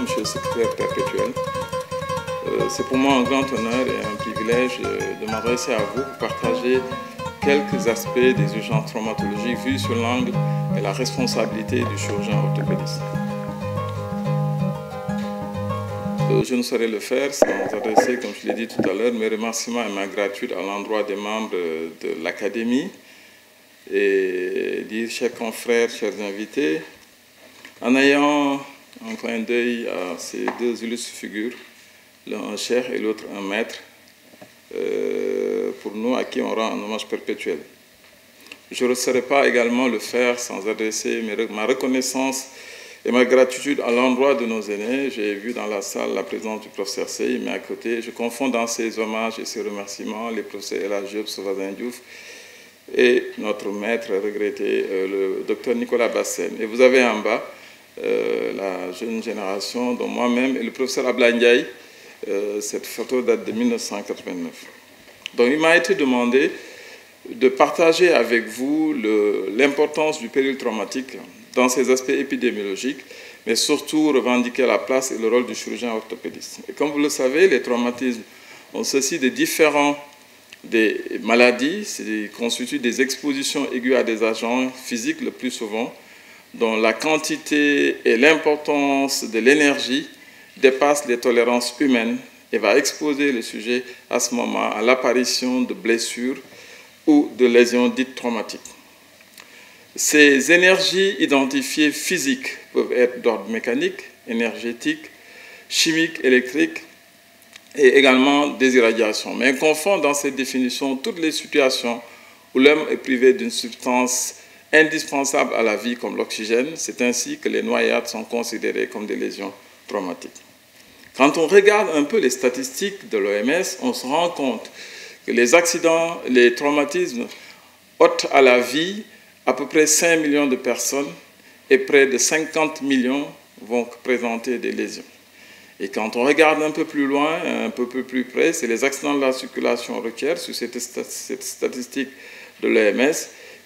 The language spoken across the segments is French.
Monsieur le secrétaire perpétuel. C'est pour moi un grand honneur et un privilège de m'adresser à vous pour partager quelques aspects des urgences traumatologiques vus sur l'angle et la responsabilité du chirurgien orthopédiste. Je ne saurais le faire sans adresser, comme je l'ai dit tout à l'heure, mes remerciements et ma gratitude à l'endroit des membres de l'Académie et dire, chers confrères, chers invités, en ayant un clin d'œil à ces deux illustres figures, l'un un cheikh et l'autre un maître, pour nous à qui on rend un hommage perpétuel. Je ne saurais pas également le faire sans adresser ma reconnaissance et ma gratitude à l'endroit de nos aînés. J'ai vu dans la salle la présence du professeur Sey, mais à côté, je confonds dans ces hommages et ces remerciements les professeurs El Hadji Diop, Sovazin Diouf et notre maître regretté, le docteur Nicolas Bassène. Et vous avez en bas la jeune génération, dont moi-même et le professeur Ablaye Ndiaye. Cette photo date de 1989. Donc il m'a été demandé de partager avec vous l'importance du péril traumatique dans ses aspects épidémiologiques, mais surtout revendiquer la place et le rôle du chirurgien orthopédiste. Et comme vous le savez, les traumatismes ont ceci de différents des maladies, ils constituent des expositions aiguës à des agents physiques le plus souvent, dont la quantité et l'importance de l'énergie dépassent les tolérances humaines et va exposer le sujet à ce moment à l'apparition de blessures ou de lésions dites traumatiques. Ces énergies identifiées physiques peuvent être d'ordre mécanique, énergétique, chimique, électrique et également des irradiations. Mais on confond dans cette définition toutes les situations où l'homme est privé d'une substance indispensable à la vie comme l'oxygène. C'est ainsi que les noyades sont considérées comme des lésions traumatiques. Quand on regarde un peu les statistiques de l'OMS, on se rend compte que les accidents, les traumatismes ôtent à la vie à peu près 5 millions de personnes et près de 50 millions vont présenter des lésions. Et quand on regarde un peu plus loin, un peu plus près, c'est les accidents de la circulation routière, sur cette statistique de l'OMS,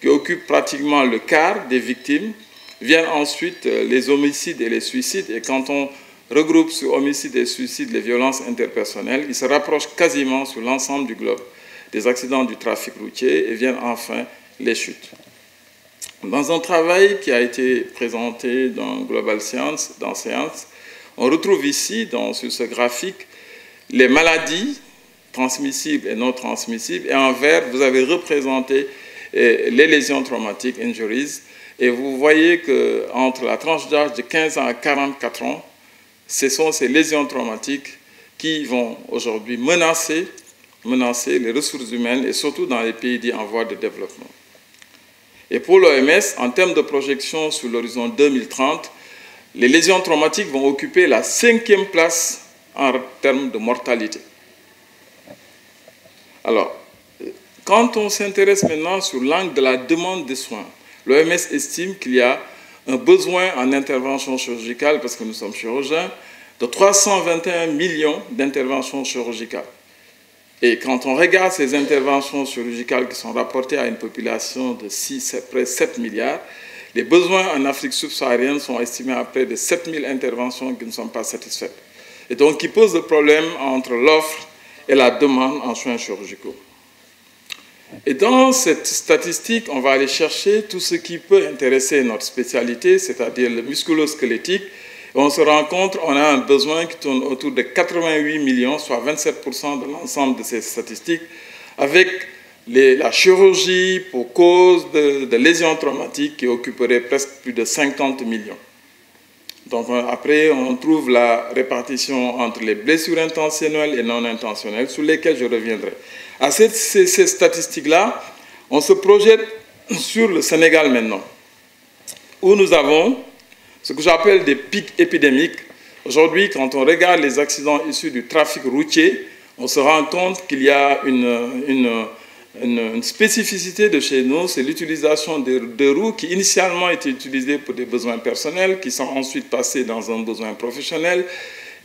qui occupent pratiquement le quart des victimes. Viennent ensuite les homicides et les suicides. Et quand on regroupe sur homicides et suicides les violences interpersonnelles, ils se rapprochent quasiment sur l'ensemble du globe des accidents du trafic routier et viennent enfin les chutes. Dans un travail qui a été présenté dans Global Science, on retrouve ici, sur ce graphique, les maladies transmissibles et non transmissibles. Et en vert, vous avez représenté les lésions traumatiques, injuries. Et vous voyez qu'entre la tranche d'âge de 15 ans à 44 ans, ce sont ces lésions traumatiques qui vont aujourd'hui menacer les ressources humaines et surtout dans les pays dits en voie de développement. Et pour l'OMS, en termes de projection sur l'horizon 2030, les lésions traumatiques vont occuper la 5e place en termes de mortalité. Alors, quand on s'intéresse maintenant sur l'angle de la demande de soins, l'OMS estime qu'il y a un besoin en intervention chirurgicale, parce que nous sommes chirurgiens, de 321 millions d'interventions chirurgicales. Et quand on regarde ces interventions chirurgicales qui sont rapportées à une population de près de 7 milliards, les besoins en Afrique subsaharienne sont estimés à près de 7000 interventions qui ne sont pas satisfaites. Et donc qui posent le problème entre l'offre et la demande en soins chirurgicaux. Et dans cette statistique, on va aller chercher tout ce qui peut intéresser notre spécialité, c'est-à-dire le musculo-squelettique. Et on se rend compte qu'on a un besoin qui tourne autour de 88 millions, soit 27% de l'ensemble de ces statistiques, avec la chirurgie pour cause de lésions traumatiques qui occuperait presque plus de 50 millions. Donc après, on trouve la répartition entre les blessures intentionnelles et non intentionnelles, sur lesquelles je reviendrai. À ces statistiques-là, on se projette sur le Sénégal maintenant, où nous avons ce que j'appelle des pics épidémiques. Aujourd'hui, quand on regarde les accidents issus du trafic routier, on se rend compte qu'il y a une spécificité de chez nous, c'est l'utilisation de roues qui initialement étaient utilisées pour des besoins personnels, qui sont ensuite passées dans un besoin professionnel,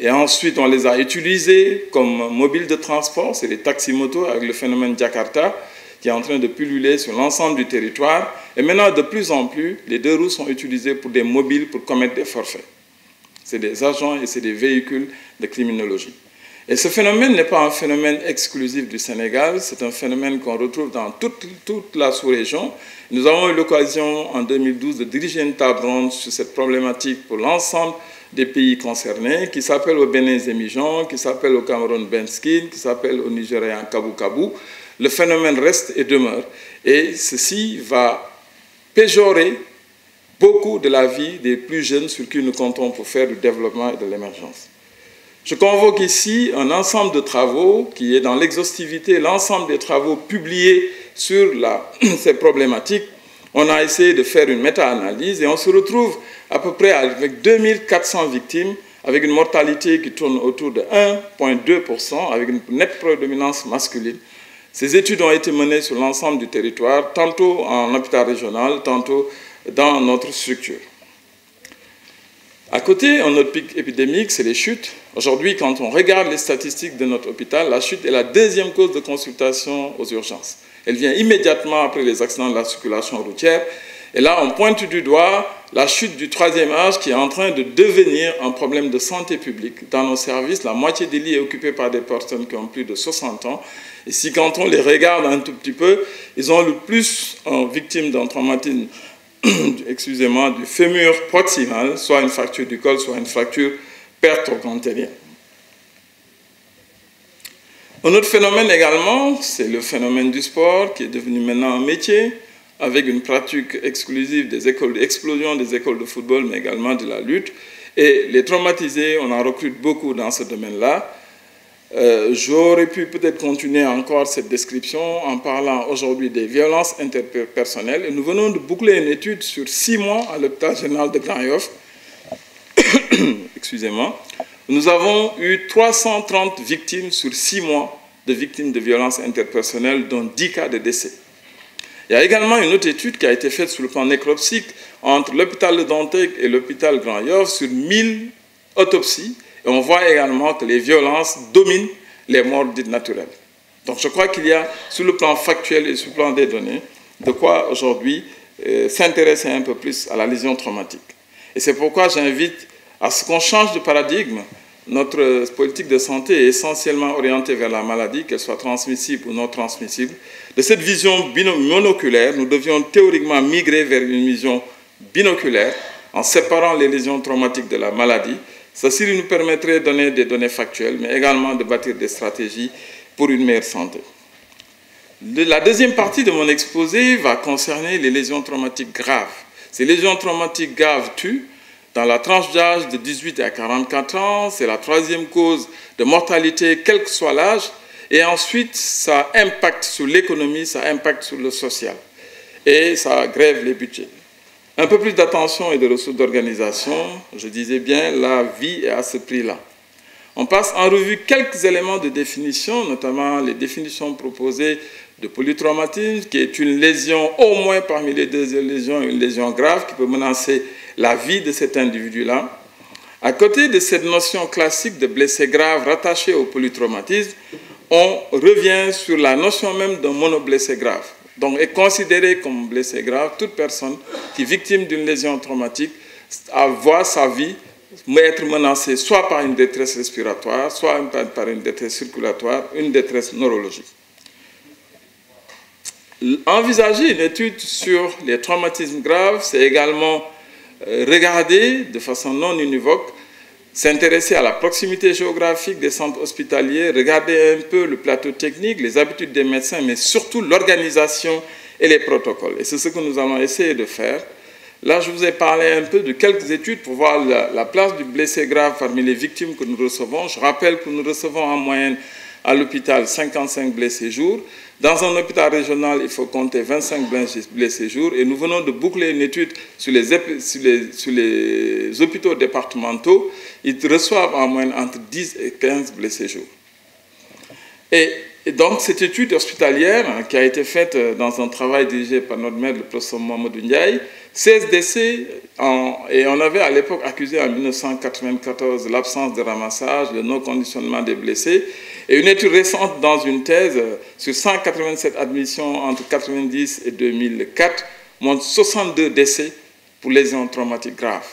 et ensuite on les a utilisées comme mobiles de transport, c'est les taxis-motos avec le phénomène Jakarta, qui est en train de pulluler sur l'ensemble du territoire. Et maintenant, de plus en plus, les deux roues sont utilisées pour des mobiles pour commettre des forfaits. C'est des agents et c'est des véhicules de criminologie. Et ce phénomène n'est pas un phénomène exclusif du Sénégal, c'est un phénomène qu'on retrouve dans toute la sous-région. Nous avons eu l'occasion en 2012 de diriger une table ronde sur cette problématique pour l'ensemble des pays concernés, qui s'appelle au Bénin Zemijan, qui s'appelle au Cameroun Benskin, qui s'appelle au Nigeria Kabu Kabu. Le phénomène reste et demeure. Et ceci va péjorer beaucoup de la vie des plus jeunes sur qui nous comptons pour faire du développement et de l'émergence. Je convoque ici un ensemble de travaux qui est dans l'exhaustivité, l'ensemble des travaux publiés sur ces problématiques. On a essayé de faire une méta-analyse et on se retrouve à peu près avec 2400 victimes, avec une mortalité qui tourne autour de 1,2%, avec une nette prédominance masculine. Ces études ont été menées sur l'ensemble du territoire, tantôt en hôpital régional, tantôt dans notre structure. À côté, un autre pic épidémique, c'est les chutes. Aujourd'hui, quand on regarde les statistiques de notre hôpital, la chute est la deuxième cause de consultation aux urgences. Elle vient immédiatement après les accidents de la circulation routière. Et là, on pointe du doigt la chute du troisième âge qui est en train de devenir un problème de santé publique. Dans nos services, la moitié des lits est occupée par des personnes qui ont plus de 60 ans. Et si quand on les regarde un tout petit peu, ils ont le plus victimes d'un traumatisme excusez-moi, du fémur proximal, soit une fracture du col, soit une fracture pertrocantérienne. Un autre phénomène également, c'est le phénomène du sport, qui est devenu maintenant un métier, avec une pratique exclusive des écoles d'explosion, des écoles de football, mais également de la lutte. Et les traumatisés, on en recrute beaucoup dans ce domaine-là. J'aurais pu peut-être continuer encore cette description en parlant aujourd'hui des violences interpersonnelles. Et nous venons de boucler une étude sur 6 mois à l'hôpital général de Grand Yoff. Excusez-moi. Nous avons eu 330 victimes sur 6 mois de victimes de violences interpersonnelles, dont 10 cas de décès. Il y a également une autre étude qui a été faite sur le plan nécropsique entre l'hôpital de Dantec et l'hôpital Grand Yoff sur 1000 autopsies. Et on voit également que les violences dominent les morts dites naturelles. Donc je crois qu'il y a, sur le plan factuel et sur le plan des données, de quoi aujourd'hui s'intéresser un peu plus à la lésion traumatique. Et c'est pourquoi j'invite à ce qu'on change de paradigme. Notre politique de santé est essentiellement orientée vers la maladie, qu'elle soit transmissible ou non transmissible. De cette vision monoculaire, nous devions théoriquement migrer vers une vision binoculaire en séparant les lésions traumatiques de la maladie. Ceci nous permettrait de donner des données factuelles, mais également de bâtir des stratégies pour une meilleure santé. La deuxième partie de mon exposé va concerner les lésions traumatiques graves. Ces lésions traumatiques graves tuent. Dans la tranche d'âge de 18 à 44 ans, c'est la troisième cause de mortalité, quel que soit l'âge. Et ensuite, ça impacte sur l'économie, ça impacte sur le social. Et ça grève les budgets. Un peu plus d'attention et de ressources d'organisation, je disais bien, la vie est à ce prix-là. On passe en revue quelques éléments de définition, notamment les définitions proposées de polytraumatisme, qui est une lésion, au moins parmi les deux lésions, une lésion grave qui peut menacer la vie de cet individu-là. À côté de cette notion classique de blessé grave rattachée au polytraumatisme, on revient sur la notion même d'un monoblessé grave. Donc, est considérée comme blessé grave toute personne qui est victime d'une lésion traumatique voit sa vie être menacée soit par une détresse respiratoire, soit par une détresse circulatoire, une détresse neurologique. Envisager une étude sur les traumatismes graves, c'est également regarder de façon non univoque, s'intéresser à la proximité géographique des centres hospitaliers, regarder un peu le plateau technique, les habitudes des médecins, mais surtout l'organisation et les protocoles. Et c'est ce que nous allons essayer de faire. Là, je vous ai parlé un peu de quelques études pour voir la place du blessé grave parmi les victimes que nous recevons. Je rappelle que nous recevons en moyenne à l'hôpital 55 blessés jour. Dans un hôpital régional, il faut compter 25 blessés jour. Et nous venons de boucler une étude sur les hôpitaux départementaux. Ils reçoivent en moyenne entre 10 et 15 blessés jour. Et donc, cette étude hospitalière qui a été faite dans un travail dirigé par notre maître, le professeur Mamadou Ndiaye, 16 décès, et on avait à l'époque accusé en 1994 l'absence de ramassage, le non-conditionnement des blessés. Et une étude récente dans une thèse sur 187 admissions entre 1990 et 2004 montre 62 décès pour lésions traumatiques graves.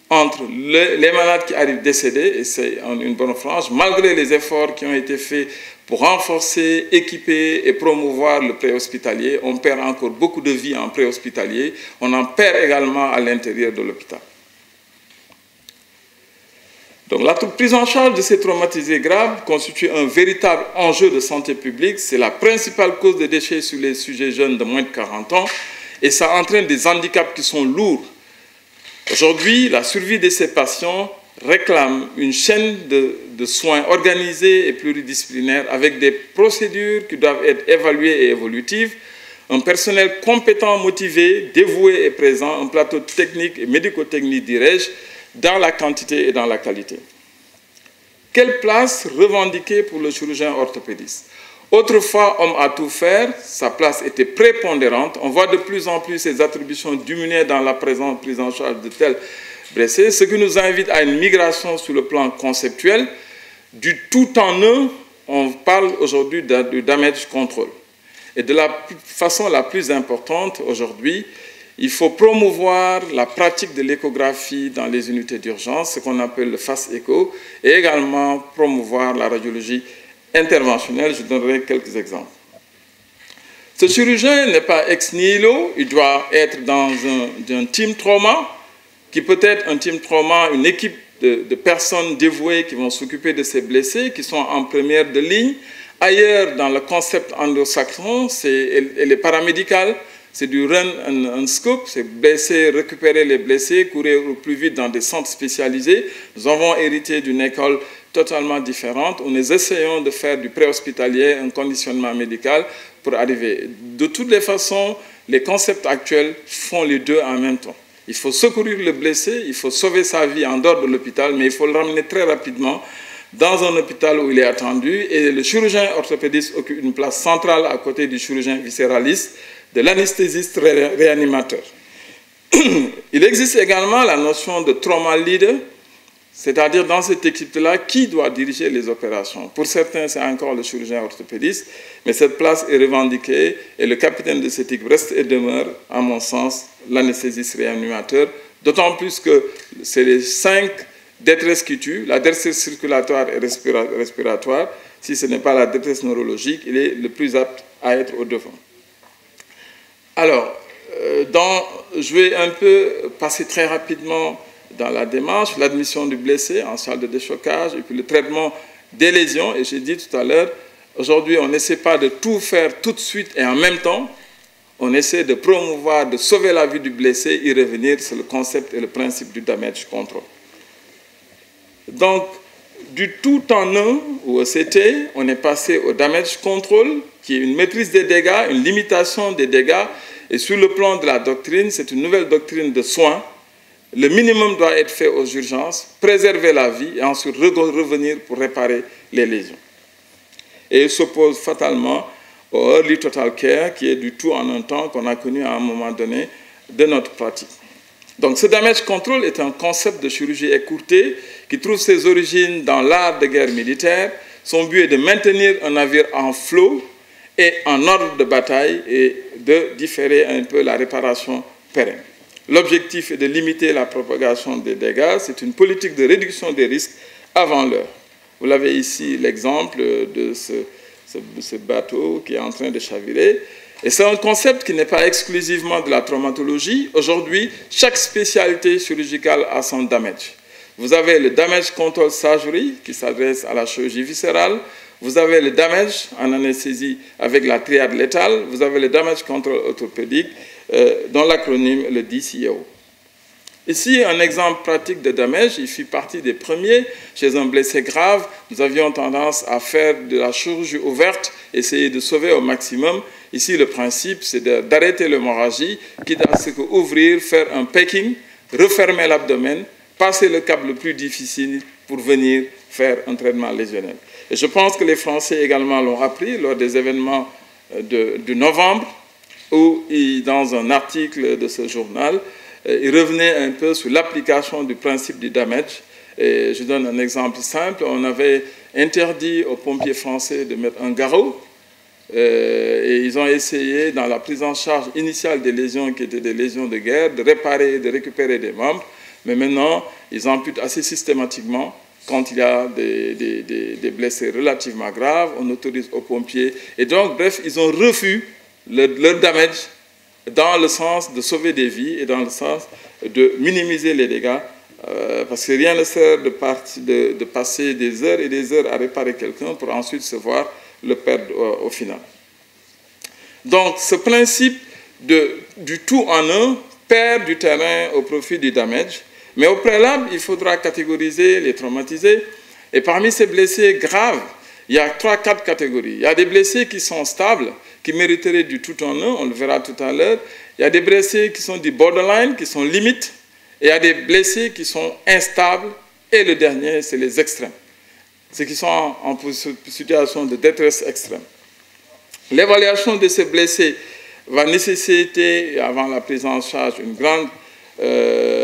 entre les malades qui arrivent décédés, et c'est une bonne frange, malgré les efforts qui ont été faits pour renforcer, équiper et promouvoir le préhospitalier. On perd encore beaucoup de vies en préhospitalier. On en perd également à l'intérieur de l'hôpital. Donc la prise en charge de ces traumatisés graves constitue un véritable enjeu de santé publique. C'est la principale cause de décès sur les sujets jeunes de moins de 40 ans et ça entraîne des handicaps qui sont lourds. Aujourd'hui, la survie de ces patients réclame une chaîne de soins organisée et pluridisciplinaire avec des procédures qui doivent être évaluées et évolutives, un personnel compétent, motivé, dévoué et présent, un plateau technique et médico-technique, dirais-je, dans la quantité et dans la qualité. Quelle place revendiquer pour le chirurgien orthopédiste? Autrefois, homme à tout faire, sa place était prépondérante. On voit de plus en plus ses attributions diminuer dans la présente prise en charge de tels blessés, ce qui nous invite à une migration sur le plan conceptuel. Du tout en un, on parle aujourd'hui du damage control. Et de la façon la plus importante aujourd'hui, il faut promouvoir la pratique de l'échographie dans les unités d'urgence, ce qu'on appelle le fast echo, et également promouvoir la radiologie interventionnelle. Je donnerai quelques exemples. Ce chirurgien n'est pas ex nihilo, il doit être dans un team trauma, qui peut être un team trauma, une équipe de personnes dévouées qui vont s'occuper de ces blessés, qui sont en première de ligne. Ailleurs, dans le concept anglo-saxon, elle est paramédicale. C'est du run and scoop, c'est blesser, récupérer les blessés, courir au plus vite dans des centres spécialisés. Nous avons hérité d'une école totalement différente où nous essayons de faire du préhospitalier un conditionnement médical pour arriver. De toutes les façons, les concepts actuels font les deux en même temps. Il faut secourir le blessé, il faut sauver sa vie en dehors de l'hôpital, mais il faut le ramener très rapidement dans un hôpital où il est attendu. Et le chirurgien orthopédiste occupe une place centrale à côté du chirurgien viscéraliste, de l'anesthésiste réanimateur. Il existe également la notion de trauma leader, c'est-à-dire dans cette équipe-là, qui doit diriger les opérations. Pour certains, c'est encore le chirurgien orthopédiste, mais cette place est revendiquée et le capitaine de cette équipe reste et demeure, à mon sens, l'anesthésiste réanimateur, d'autant plus que c'est les 5 détresses qui tuent, la détresse circulatoire et respiratoire. Si ce n'est pas la détresse neurologique, il est le plus apte à être au devant. Alors, je vais un peu passer très rapidement dans la démarche, l'admission du blessé en salle de déchocage et puis le traitement des lésions. Et j'ai dit tout à l'heure, aujourd'hui, on n'essaie pas de tout faire tout de suite et en même temps. On essaie de promouvoir, de sauver la vie du blessé, y revenir, c'est le concept et le principe du damage control. Donc, du tout en un, ou OCT, on est passé au damage control, qui est une maîtrise des dégâts, une limitation des dégâts. Et sur le plan de la doctrine, c'est une nouvelle doctrine de soins. Le minimum doit être fait aux urgences, préserver la vie et ensuite revenir pour réparer les lésions. Et il s'oppose fatalement au early total care, qui est du tout en un temps qu'on a connu à un moment donné de notre pratique. Donc ce damage control est un concept de chirurgie écourtée qui trouve ses origines dans l'art de guerre militaire. Son but est de maintenir un navire en flot et en ordre de bataille et de différer un peu la réparation pérenne. L'objectif est de limiter la propagation des dégâts. C'est une politique de réduction des risques avant l'heure. Vous l'avez ici l'exemple de ce bateau qui est en train de chavirer. Et c'est un concept qui n'est pas exclusivement de la traumatologie. Aujourd'hui, chaque spécialité chirurgicale a son damage. Vous avez le damage control surgery qui s'adresse à la chirurgie viscérale. Vous avez le damage en anesthésie avec la triade létale. Vous avez le damage control orthopédique dont l'acronyme est le DCO. Ici, un exemple pratique de damage, il fit partie des premiers. Chez un blessé grave, nous avions tendance à faire de la chirurgie ouverte, essayer de sauver au maximum. Ici, le principe, c'est d'arrêter l'hémorragie, quitte à ce qu'ouvrir, faire un packing, refermer l'abdomen, passer le câble le plus difficile pour venir faire un traitement lésionnel. Et je pense que les Français également l'ont appris lors des événements de novembre, où, dans un article de ce journal, il revenait un peu sur l'application du principe du damage. Et je donne un exemple simple. On avait interdit aux pompiers français de mettre un garrot. Et ils ont essayé, dans la prise en charge initiale des lésions qui étaient des lésions de guerre, de réparer et de récupérer des membres. mais maintenant, ils amputent assez systématiquement. Quand il y a des blessés relativement graves, on autorise aux pompiers. Et donc, bref, ils ont revu leur damage dans le sens de sauver des vies et dans le sens de minimiser les dégâts. Parce que rien ne sert de passer des heures et des heures à réparer quelqu'un pour ensuite se voir le perdre au final. Donc, ce principe du tout en un perd du terrain au profit du damage. Mais au préalable, il faudra catégoriser les traumatisés. Et parmi ces blessés graves, il y a 3-4 catégories. Il y a des blessés qui sont stables, qui mériteraient du tout en un, on le verra tout à l'heure. Il y a des blessés qui sont du borderline, qui sont limites. Et il y a des blessés qui sont instables. Et le dernier, c'est les extrêmes. Ceux qui sont en situation de détresse extrême. L'évaluation de ces blessés va nécessiter, avant la prise en charge, une grande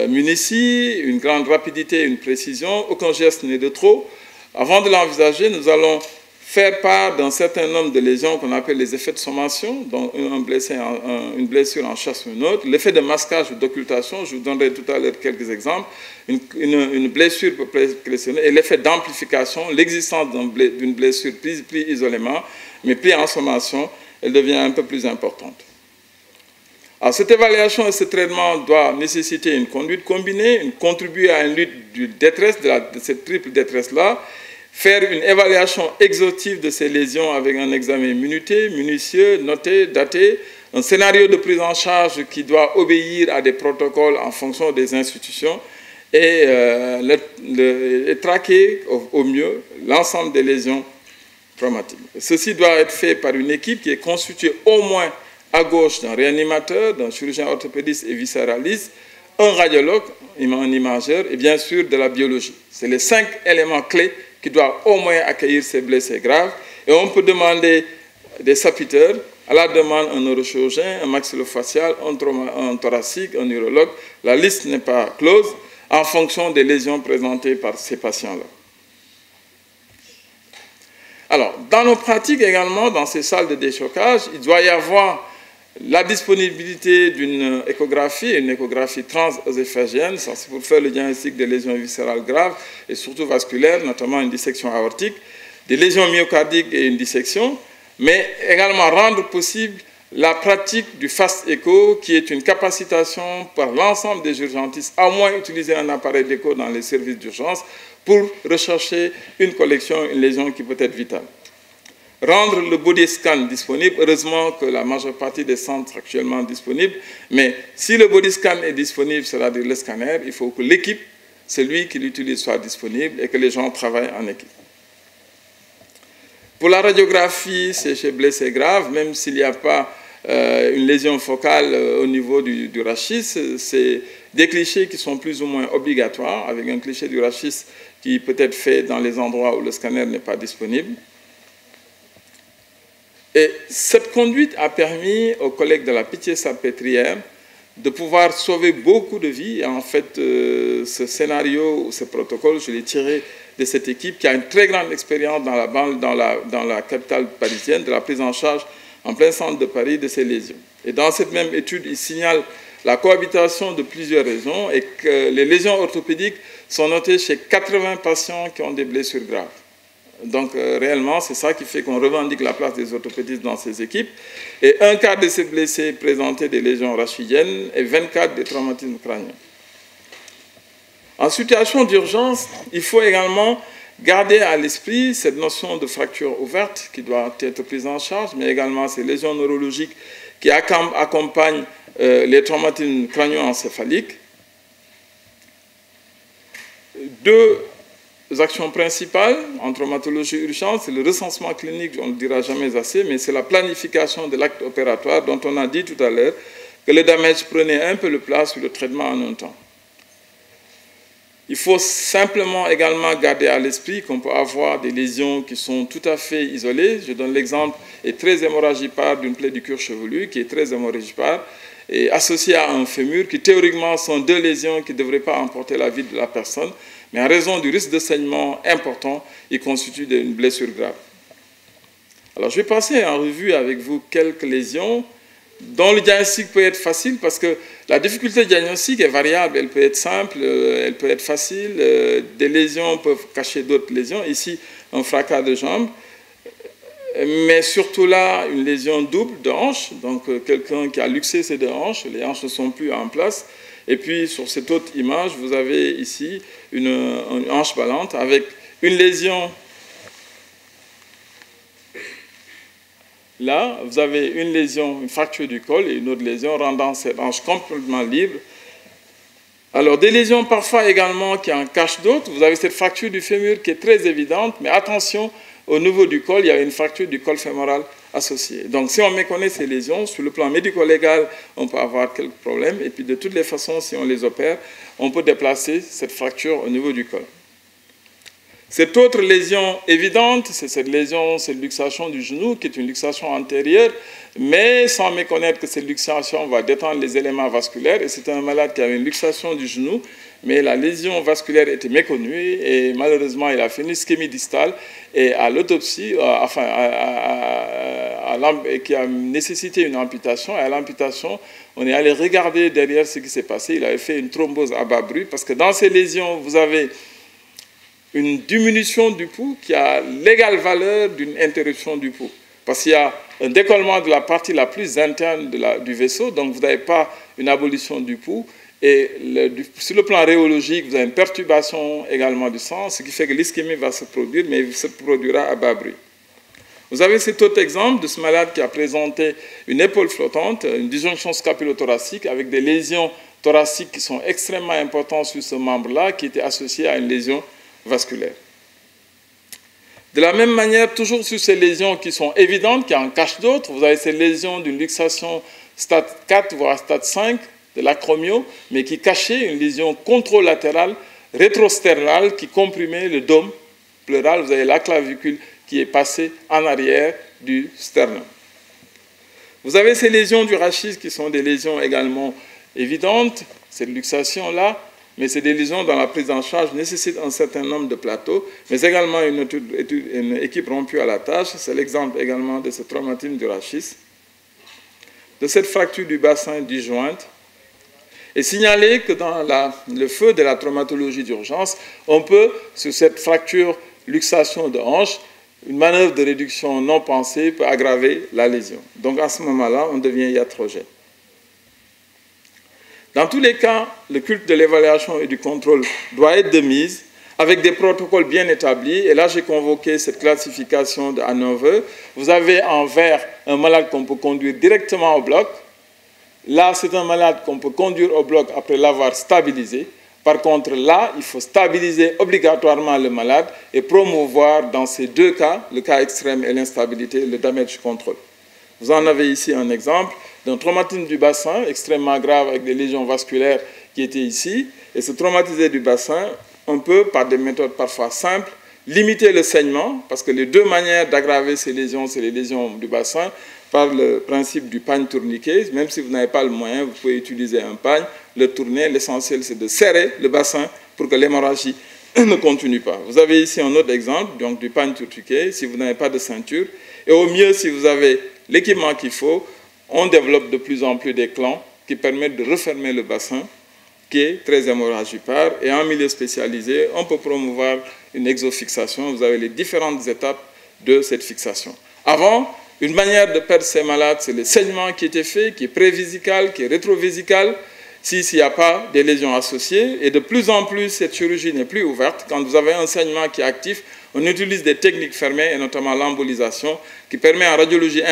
munitie, une grande rapidité, une précision. Aucun geste n'est de trop. Avant de l'envisager, nous allons faire part d'un certain nombre de lésions qu'on appelle les effets de sommation, donc une blessure en chasse une autre, l'effet de masquage ou d'occultation, je vous donnerai tout à l'heure quelques exemples, une blessure peut pressionner, et l'effet d'amplification, l'existence d'une blessure prise isolément, mais prise en sommation, elle devient un peu plus importante. Alors, cette évaluation et ce traitement doit nécessiter une conduite combinée, contribuer à une lutte de détresse, de cette triple détresse-là, faire une évaluation exhaustive de ces lésions avec un examen minuté, minutieux, noté, daté, un scénario de prise en charge qui doit obéir à des protocoles en fonction des institutions et traquer au mieux l'ensemble des lésions traumatiques. Ceci doit être fait par une équipe qui est constituée au moins à gauche d'un réanimateur, d'un chirurgien orthopédiste et viscéraliste, un radiologue, un imageur et bien sûr de la biologie. C'est les 5 éléments clés qui doivent au moins accueillir ces blessés graves. Et on peut demander des sapiteurs, à la demande un neurochirurgien, un maxillofacial, un thoracique, un neurologue. La liste n'est pas close en fonction des lésions présentées par ces patients-là. Alors, dans nos pratiques également, dans ces salles de déchocage, il doit y avoir la disponibilité d'une échographie, une échographie transœsophagienne, c'est pour faire le diagnostic des lésions viscérales graves et surtout vasculaires, notamment une dissection aortique, des lésions myocardiques et une dissection, mais également rendre possible la pratique du fast echo, qui est une capacitation par l'ensemble des urgentistes à au moins utiliser un appareil d'écho dans les services d'urgence pour rechercher une collection, une lésion qui peut être vitale. Rendre le body scan disponible, heureusement que la majeure partie des centres sont actuellement disponibles, mais si le body scan est disponible, c'est-à-dire le scanner, il faut que l'équipe, celui qui l'utilise, soit disponible et que les gens travaillent en équipe. Pour la radiographie, c'est chez blessés graves, même s'il n'y a pas une lésion focale au niveau du rachis, c'est des clichés qui sont plus ou moins obligatoires, avec un cliché du rachis qui peut être fait dans les endroits où le scanner n'est pas disponible. Et cette conduite a permis aux collègues de la Pitié-Salpêtrière de pouvoir sauver beaucoup de vies. Et en fait, ce scénario, ce protocole, je l'ai tiré de cette équipe qui a une très grande expérience dans la capitale parisienne de la prise en charge en plein centre de Paris de ces lésions. Et dans cette même étude, il signale la cohabitation de plusieurs raisons et que les lésions orthopédiques sont notées chez 80 patients qui ont des blessures graves. Donc, réellement, c'est ça qui fait qu'on revendique la place des orthopédistes dans ces équipes. Et un quart de ces blessés présentaient des lésions rachidiennes et 24 des traumatismes crâniens. En situation d'urgence, il faut également garder à l'esprit cette notion de fracture ouverte qui doit être prise en charge, mais également ces lésions neurologiques qui accompagnent les traumatismes crânio-encéphaliques. Deux actions principales en traumatologie urgente, c'est le recensement clinique, on ne le dira jamais assez, mais c'est la planification de l'acte opératoire dont on a dit tout à l'heure que le damage prenait un peu de place sur le traitement en un temps. Il faut simplement également garder à l'esprit qu'on peut avoir des lésions qui sont tout à fait isolées. Je donne l'exemple très hémorragipare d'une plaie du cuir chevelu qui est très hémorragipare et associée à un fémur qui théoriquement sont deux lésions qui ne devraient pas emporter la vie de la personne. Mais en raison du risque de saignement important, il constitue une blessure grave. Alors, je vais passer en revue avec vous quelques lésions dont le diagnostic peut être facile parce que la difficulté diagnostique est variable. Elle peut être simple, elle peut être facile. Des lésions peuvent cacher d'autres lésions. Ici, un fracas de jambe. Mais surtout là, une lésion double de hanche. Donc, quelqu'un qui a luxé ses deux hanches. Les hanches ne sont plus en place. Et puis, sur cette autre image, vous avez ici une hanche ballante avec une lésion. Là, vous avez une lésion, une fracture du col et une autre lésion rendant cette hanche complètement libre. Alors, des lésions parfois également qui en cachent d'autres. Vous avez cette fracture du fémur qui est très évidente, mais attention, au niveau du col, il y a une fracture du col fémoral associée. Donc, si on méconnaît ces lésions, sur le plan médico-légal, on peut avoir quelques problèmes. Et puis, de toutes les façons, si on les opère, on peut déplacer cette fracture au niveau du col. Cette autre lésion évidente, c'est cette lésion, cette luxation du genou, qui est une luxation antérieure, mais sans méconnaître que cette luxation va détendre les éléments vasculaires. Et c'est un malade qui avait une luxation du genou, mais la lésion vasculaire était méconnue et malheureusement, il a fait une ischémie distale. Et à l'autopsie, qui a nécessité une amputation, et à l'amputation, on est allé regarder derrière ce qui s'est passé. Il avait fait une thrombose à bas bruit, parce que dans ces lésions, vous avez une diminution du pouls qui a l'égale valeur d'une interruption du pouls. Parce qu'il y a un décollement de la partie la plus interne du vaisseau, donc vous n'avez pas une abolition du pouls. Et sur le plan rhéologique, vous avez une perturbation également du sang, ce qui fait que l'ischémie va se produire, mais elle se produira à bas bruit. Vous avez cet autre exemple de ce malade qui a présenté une épaule flottante, une disjonction scapulo-thoracique avec des lésions thoraciques qui sont extrêmement importantes sur ce membre-là, qui était associé à une lésion vasculaire. De la même manière, toujours sur ces lésions qui sont évidentes, qui en cachent d'autres, vous avez ces lésions d'une luxation stade 4, voire stade 5 de l'acromio, mais qui cachait une lésion contralatérale, rétrosternale, qui comprimait le dôme pleural. Vous avez la clavicule qui est passée en arrière du sternum. Vous avez ces lésions du rachis qui sont des lésions également évidentes, cette luxation-là, mais c'est des lésions dont la prise en charge nécessite un certain nombre de plateaux, mais également une équipe rompue à la tâche. C'est l'exemple également de ce traumatisme du rachis, de cette fracture du bassin disjointe. Et signaler que dans le feu de la traumatologie d'urgence, on peut, sur cette fracture luxation de hanche, une manœuvre de réduction non pensée peut aggraver la lésion. Donc à ce moment-là, on devient iatrogène. Dans tous les cas, le culte de l'évaluation et du contrôle doit être de mise avec des protocoles bien établis. Et là, j'ai convoqué cette classification de Hanover. Vous avez en vert un malade qu'on peut conduire directement au bloc. Là, c'est un malade qu'on peut conduire au bloc après l'avoir stabilisé. Par contre, là, il faut stabiliser obligatoirement le malade et promouvoir dans ces deux cas, le cas extrême et l'instabilité, le damage control. Vous en avez ici un exemple d'un traumatisme du bassin extrêmement grave avec des lésions vasculaires qui étaient ici. Et ce traumatisé du bassin, on peut, par des méthodes parfois simples, limiter le saignement, parce que les deux manières d'aggraver ces lésions, c'est les lésions du bassin, par le principe du pagne tourniquet. Même si vous n'avez pas le moyen, vous pouvez utiliser un pagne, le tourner. L'essentiel, c'est de serrer le bassin pour que l'hémorragie ne continue pas. Vous avez ici un autre exemple, donc du pagne tourniquet, si vous n'avez pas de ceinture. Et au mieux, si vous avez l'équipement qu'il faut, on développe de plus en plus des clans qui permettent de refermer le bassin, qui est très hémorragipare. Et en milieu spécialisé, on peut promouvoir une exofixation. Vous avez les différentes étapes de cette fixation. Avant, une manière de perdre ces malades, c'est le saignement qui était fait, qui est prévisical, qui est rétrovésical, s'il n'y a pas des lésions associées. Et de plus en plus, cette chirurgie n'est plus ouverte. Quand vous avez un saignement qui est actif, on utilise des techniques fermées, et notamment l'embolisation, qui permet en radiologie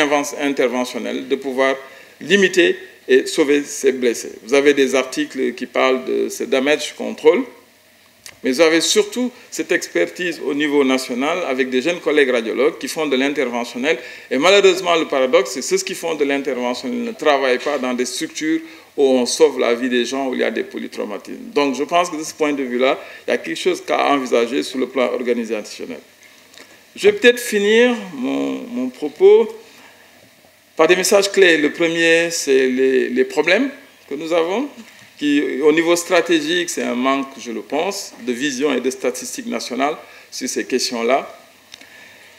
interventionnelle de pouvoir limiter et sauver ces blessés. Vous avez des articles qui parlent de ce damage control, mais vous avez surtout cette expertise au niveau national avec des jeunes collègues radiologues qui font de l'interventionnel. Et malheureusement, le paradoxe, c'est que ceux qui font de l'interventionnel ne travaillent pas dans des structures où on sauve la vie des gens, où il y a des polytraumatismes. Donc je pense que de ce point de vue-là, il y a quelque chose qu'à envisager sur le plan organisationnel. Je vais peut-être finir mon propos par des messages clés. Le premier, c'est les problèmes que nous avons, qui, au niveau stratégique, c'est un manque, je le pense, de vision et de statistiques nationales sur ces questions-là.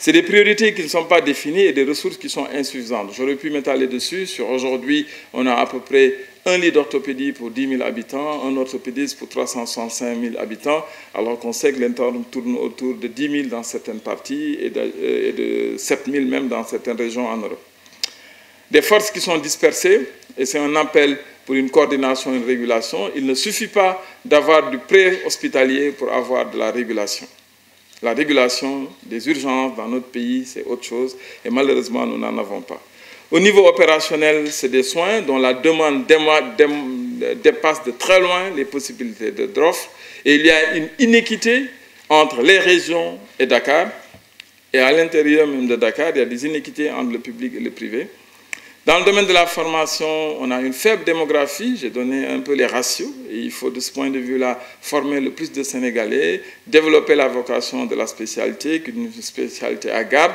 C'est des priorités qui ne sont pas définies et des ressources qui sont insuffisantes. J'aurais pu m'étaler dessus. Aujourd'hui, on a à peu près un lit d'orthopédie pour 10 000 habitants, un orthopédiste pour 365 000 habitants, alors qu'on sait que l'entorne tourne autour de 10 000 dans certaines parties et de 7 000 même dans certaines régions en Europe. Des forces qui sont dispersées, et c'est un appel pour une coordination et une régulation. Il ne suffit pas d'avoir du pré-hospitalier pour avoir de la régulation. La régulation des urgences dans notre pays, c'est autre chose, et malheureusement, nous n'en avons pas. Au niveau opérationnel, c'est des soins dont la demande dépasse de très loin les possibilités d'offre, et il y a une inéquité entre les régions et Dakar, et à l'intérieur même de Dakar, il y a des inéquités entre le public et le privé. Dans le domaine de la formation, on a une faible démographie, j'ai donné un peu les ratios, et il faut de ce point de vue-là former le plus de Sénégalais, développer la vocation de la spécialité, qui est une spécialité à garde,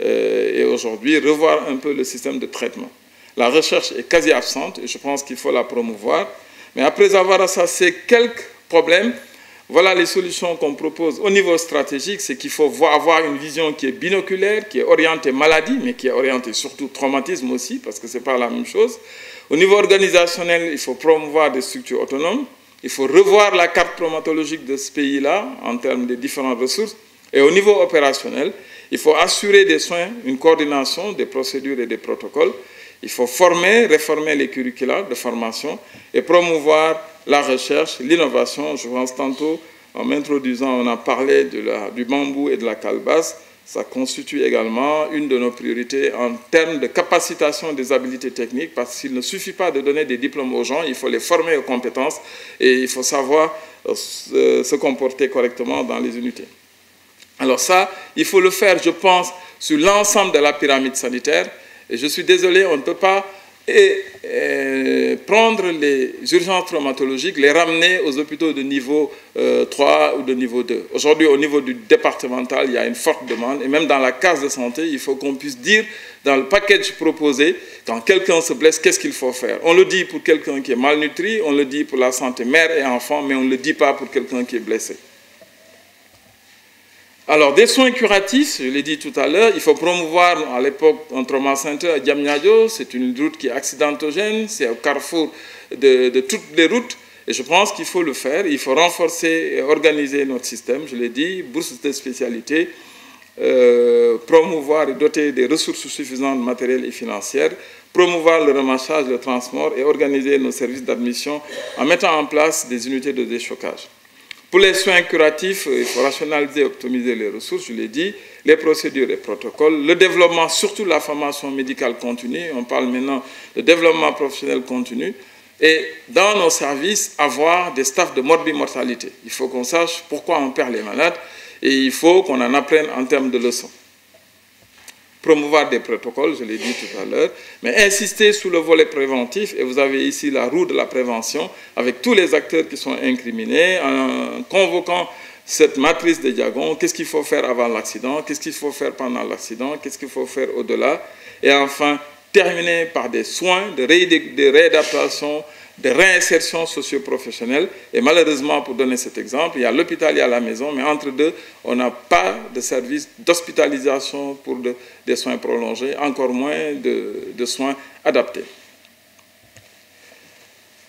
et aujourd'hui revoir un peu le système de traitement. La recherche est quasi absente, et je pense qu'il faut la promouvoir, mais après avoir assassé quelques problèmes, voilà les solutions qu'on propose au niveau stratégique, c'est qu'il faut avoir une vision qui est binoculaire, qui est orientée maladie, mais qui est orientée surtout traumatisme aussi, parce que ce n'est pas la même chose. Au niveau organisationnel, il faut promouvoir des structures autonomes, il faut revoir la carte traumatologique de ce pays-là en termes de différentes ressources, et au niveau opérationnel, il faut assurer des soins, une coordination des procédures et des protocoles, il faut former, réformer les curricula de formation et promouvoir la recherche, l'innovation. Je pense tantôt, en m'introduisant, on a parlé du bambou et de la calebasse. Ça constitue également une de nos priorités en termes de capacitation des habiletés techniques, parce qu'il ne suffit pas de donner des diplômes aux gens, il faut les former aux compétences et il faut savoir se comporter correctement dans les unités. Alors ça, il faut le faire, je pense, sur l'ensemble de la pyramide sanitaire. Et je suis désolé, on ne peut pas prendre les urgences traumatologiques, les ramener aux hôpitaux de niveau 3 ou de niveau 2. Aujourd'hui, au niveau du départemental, il y a une forte demande. Et même dans la case de santé, il faut qu'on puisse dire, dans le package proposé, quand quelqu'un se blesse, qu'est-ce qu'il faut faire? On le dit pour quelqu'un qui est malnutri, on le dit pour la santé mère et enfant, mais on ne le dit pas pour quelqu'un qui est blessé. Alors, des soins curatifs, je l'ai dit tout à l'heure, il faut promouvoir à l'époque un trauma center à Diamniadio, c'est une route qui est accidentogène, c'est au carrefour de toutes les routes, et je pense qu'il faut le faire, il faut renforcer et organiser notre système, je l'ai dit, bourses de spécialité, promouvoir et doter des ressources suffisantes matérielles et financières, promouvoir le ramassage, le transport et organiser nos services d'admission en mettant en place des unités de déchocage. Pour les soins curatifs, il faut rationaliser et optimiser les ressources, je l'ai dit, les procédures et protocoles, le développement, surtout la formation médicale continue, on parle maintenant de développement professionnel continu, et dans nos services, avoir des staffs de morbimortalité. Il faut qu'on sache pourquoi on perd les malades, et il faut qu'on en apprenne en termes de leçons. Promouvoir des protocoles, je l'ai dit tout à l'heure, mais insister sur le volet préventif, et vous avez ici la roue de la prévention, avec tous les acteurs qui sont incriminés, en convoquant cette matrice de Diagon, qu'est-ce qu'il faut faire avant l'accident, qu'est-ce qu'il faut faire pendant l'accident, qu'est-ce qu'il faut faire au-delà, et enfin, terminer par des soins de réadaptation, de réinsertion socio-professionnelle. Et malheureusement, pour donner cet exemple, il y a l'hôpital et à la maison, mais entre deux, on n'a pas de service d'hospitalisation pour des soins prolongés, encore moins de soins adaptés.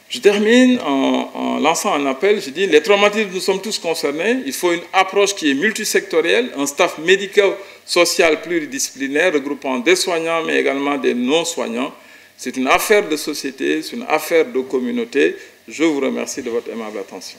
Je termine en lançant un appel. Je dis, les traumatismes, nous sommes tous concernés. Il faut une approche qui est multisectorielle, un staff médico-social pluridisciplinaire regroupant des soignants, mais également des non-soignants. C'est une affaire de société, c'est une affaire de communauté. Je vous remercie de votre aimable attention.